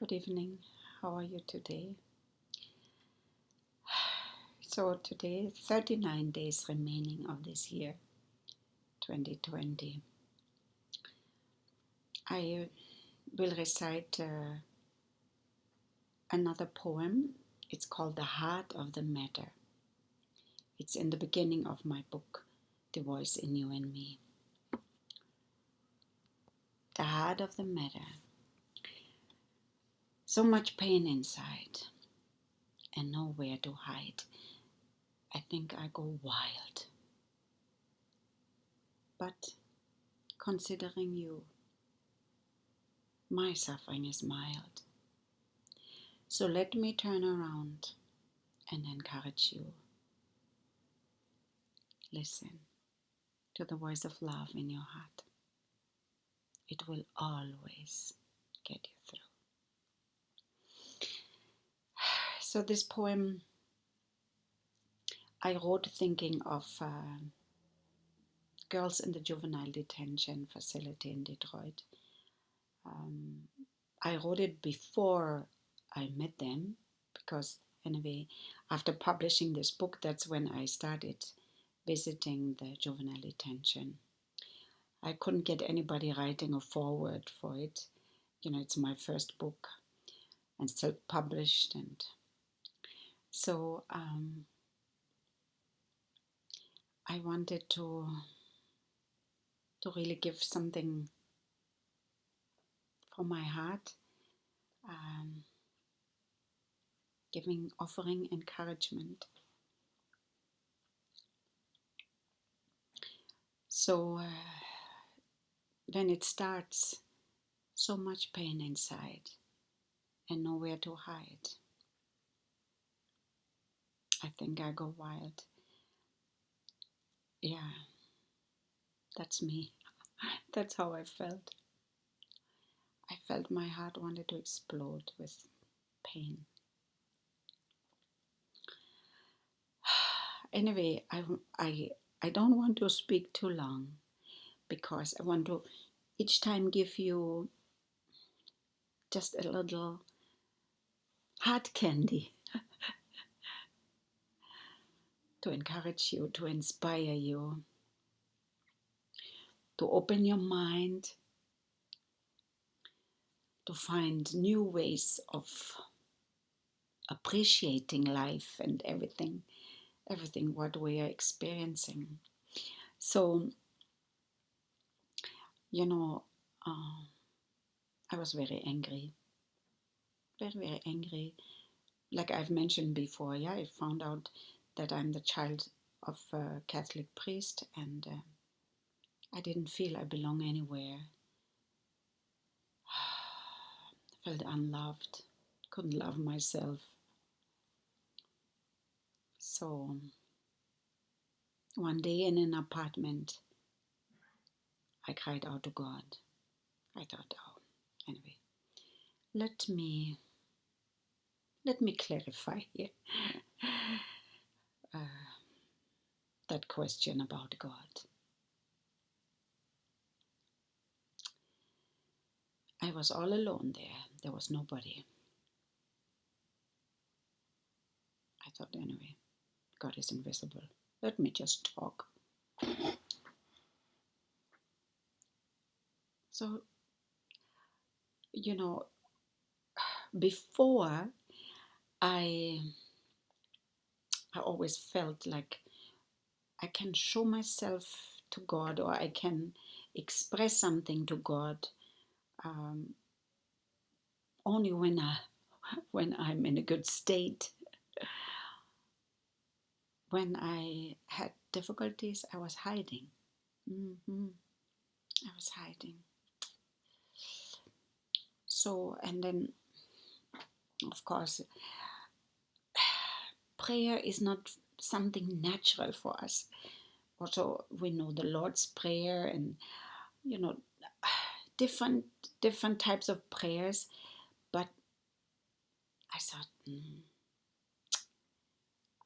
Good evening. How are you today? So today, 39 days remaining of this year, 2020. I will recite another poem. It's called The Heart of the Matter. It's in the beginning of my book, The Voice in You and Me. The heart of the matter. So much pain inside and nowhere to hide. I think I go wild. But considering you, my suffering is mild. So let me turn around and encourage you. Listen to the voice of love in your heart. It will always get you through. So this poem I wrote thinking of girls in the juvenile detention facility in Detroit. I wrote it before I met them because anyway, after publishing this book, that's when I started visiting the juvenile detention. I couldn't get anybody writing a foreword for it. It's my first book and self-published, and so I wanted to really give something from my heart, offering encouragement. So when it starts, so much pain inside and nowhere to hide. I think I go wild. Yeah, that's me. That's how I felt. I felt my heart wanted to explode with pain. Anyway, I don't want to speak too long because I want to each time give you just a little heart candy to encourage you, to inspire you, to open your mind, to find new ways of appreciating life and everything what we are experiencing. So, I was very angry, very angry. Like I've mentioned before, yeah, I found out that I'm the child of a Catholic priest, and I didn't feel I belong anywhere. I felt unloved, couldn't love myself. So one day in an apartment, I cried out to God. I thought, oh, anyway, let me clarify here that question about God. I was all alone there. There was nobody. I thought, anyway, God is invisible. Let me just talk. So, before I always felt like I can show myself to God, or I can express something to God only when I'm in a good state. When I had difficulties, I was hiding. I was hiding. So, and then, of course, prayer is not something natural for us. Also, we know the Lord's Prayer and, different types of prayers. But I thought,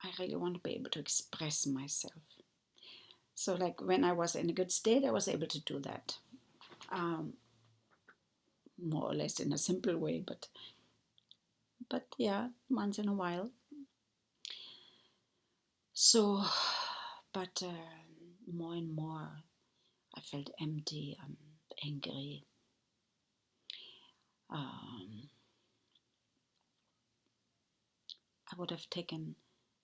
I really want to be able to express myself. So, like when I was in a good state, I was able to do that, more or less in a simple way. But but yeah, once in a while. So, but more and more, I felt empty, angry. Um, I would have taken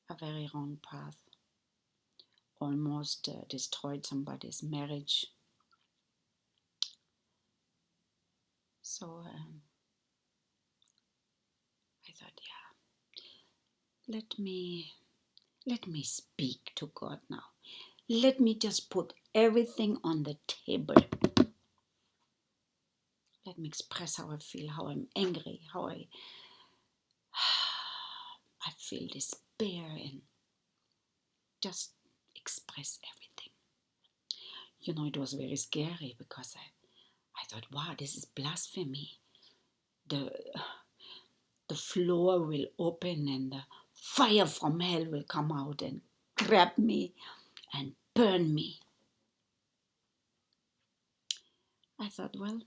a very wrong path, almost destroyed somebody's marriage. So I thought, yeah, let me speak to God now. Let me just put everything on the table. Let me express how I feel, how I'm angry, how I feel despair, and just express everything. It was very scary because I thought, wow, this is blasphemy. The the floor will open and the fire from hell will come out and grab me and burn me. I thought, well,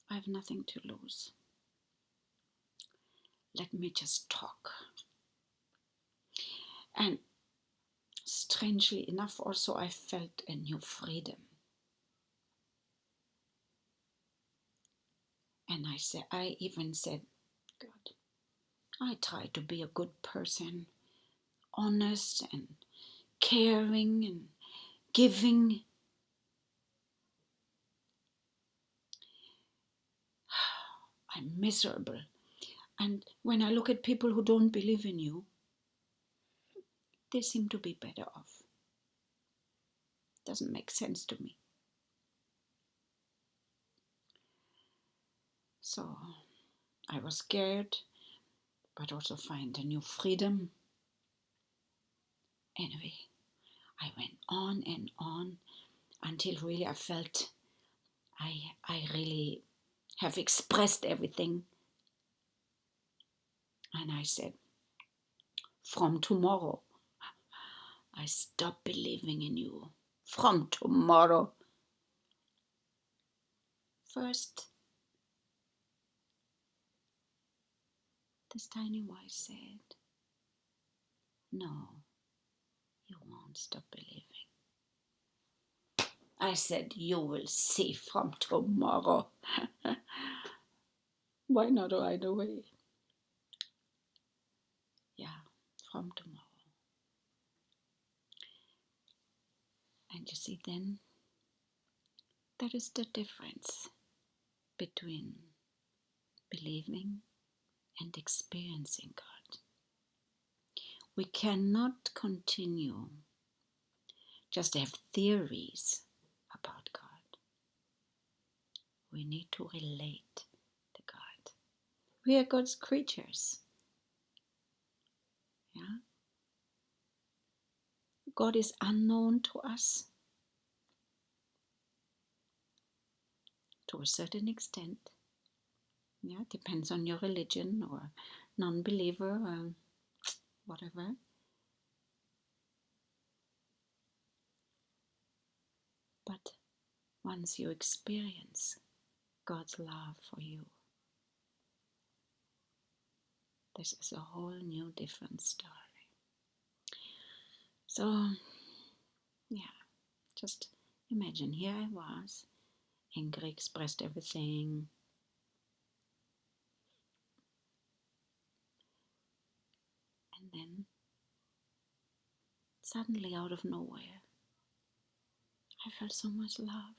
I have nothing to lose. Let me just talk. And strangely enough, also, I felt a new freedom. And I even said, God, I try to be a good person, honest and caring and giving. I'm miserable. And when I look at people who don't believe in you, they seem to be better off. Doesn't make sense to me. So I was scared, but also find a new freedom. Anyway, I went on and on until really I felt I really have expressed everything. And I said, from tomorrow, I stop believing in you. From tomorrow. First, this tiny voice said, no, you won't stop believing. I said, you will see from tomorrow. Why not right away? Yeah, from tomorrow. And you see, then that is the difference between believing and experiencing God. We cannot continue just to have theories about God. We need to relate to God. We are God's creatures. Yeah? God is unknown to us to a certain extent. Yeah, depends on your religion or non-believer or whatever. But once you experience God's love for you, this is a whole new different story. So, yeah, just imagine here I was, angry, expressed everything. And then, suddenly out of nowhere, I felt so much love.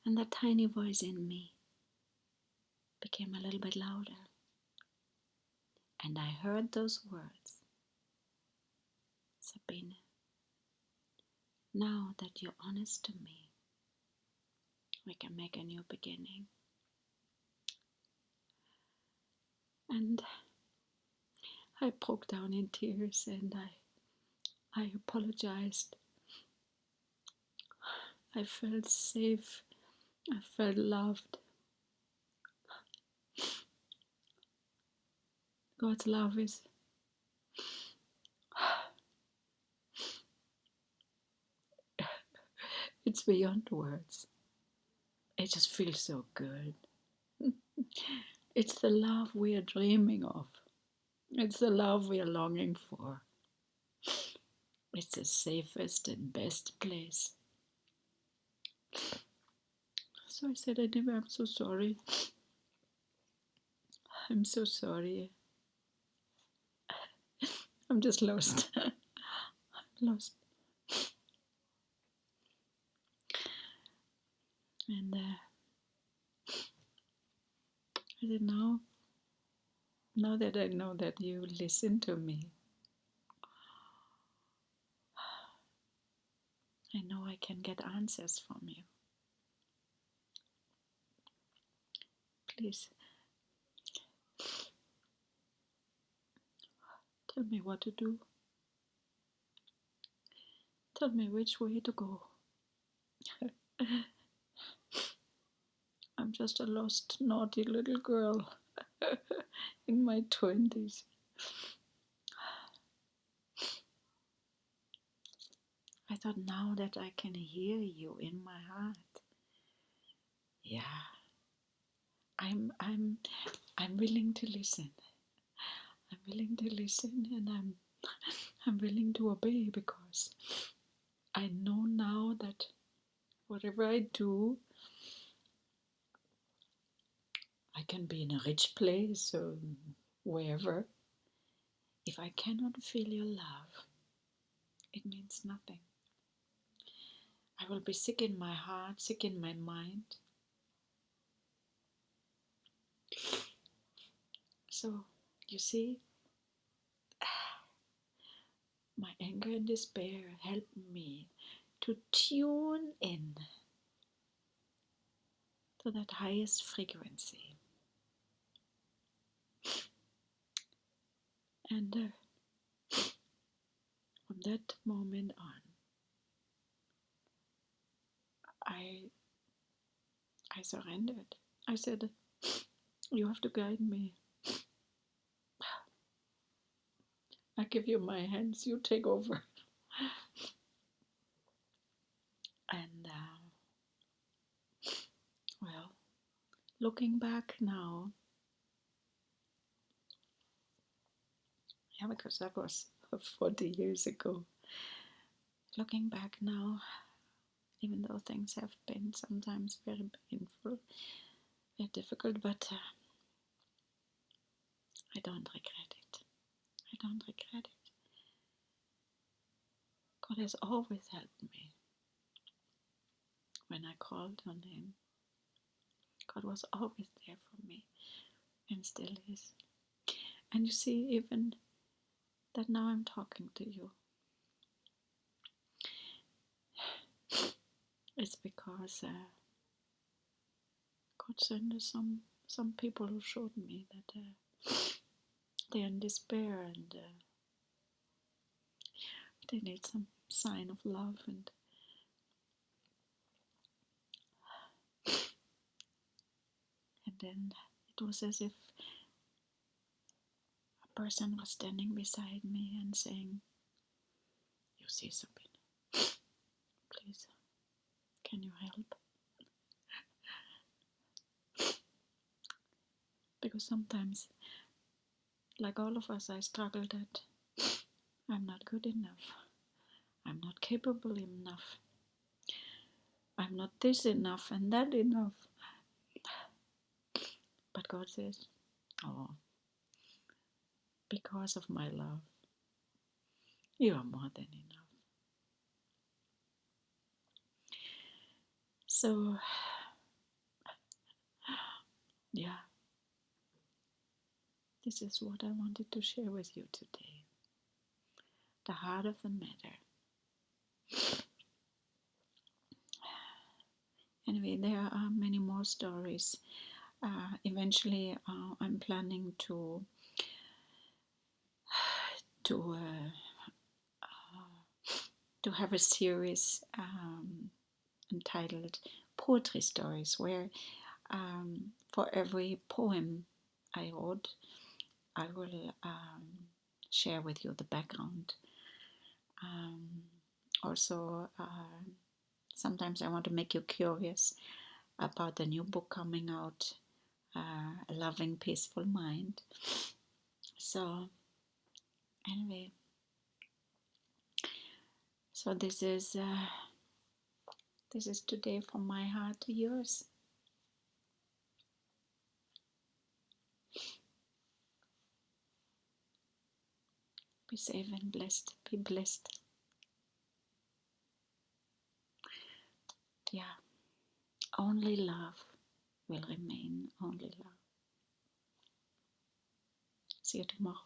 And that tiny voice in me became a little bit louder. And I heard those words, Sabine, now that you're honest to me, we can make a new beginning. And I broke down in tears and I apologized. I felt safe. I felt loved. God's love is it's beyond words. It just feels so good. It's the love we are dreaming of. It's the love we are longing for. It's the safest and best place. So I said, anyway, I'm so sorry. I'm so sorry. I'm just lost. I'm lost. And I said, now that I know that you listen to me, I know I can get answers from you. Please tell me what to do. Tell me which way to go. I'm just a lost, naughty little girl in my 20s. I thought, now that I can hear you in my heart, yeah, I'm willing to listen. I'm willing to listen, and I'm willing to obey, because I know now that whatever I do, I can be in a rich place or wherever. If I cannot feel your love, it means nothing. I will be sick in my heart, sick in my mind. So, you see, my anger and despair help me to tune in to that highest frequency. And from that moment on, I surrendered. I said, you have to guide me. I give you my hands, you take over. And well, looking back now, yeah, because that was 40 years ago. Looking back now, even though things have been sometimes very painful, very difficult, but I don't regret it. I don't regret it. God has always helped me when I called on Him. God was always there for me and still is. And you see, even that now I'm talking to you, it's because God sent us some people who showed me that they're in despair, and they need some sign of love. And then it was as if a person was standing beside me and saying, you see, Sabine, please, can you help? Because sometimes, like all of us, I struggle that I'm not good enough. I'm not capable enough. I'm not this enough and that enough. But God says, oh, because of my love, you are more than enough. So, yeah, this is what I wanted to share with you today. The heart of the matter. Anyway, there are many more stories. Eventually, I'm planning to to have a series entitled Poetry Stories, where for every poem I wrote, I will share with you the background. Also, sometimes I want to make you curious about the new book coming out, loving, peaceful mind. So anyway, so this is today from my heart to yours. Be safe and blessed. Be blessed. Yeah. Only love will remain. Only love. See you tomorrow.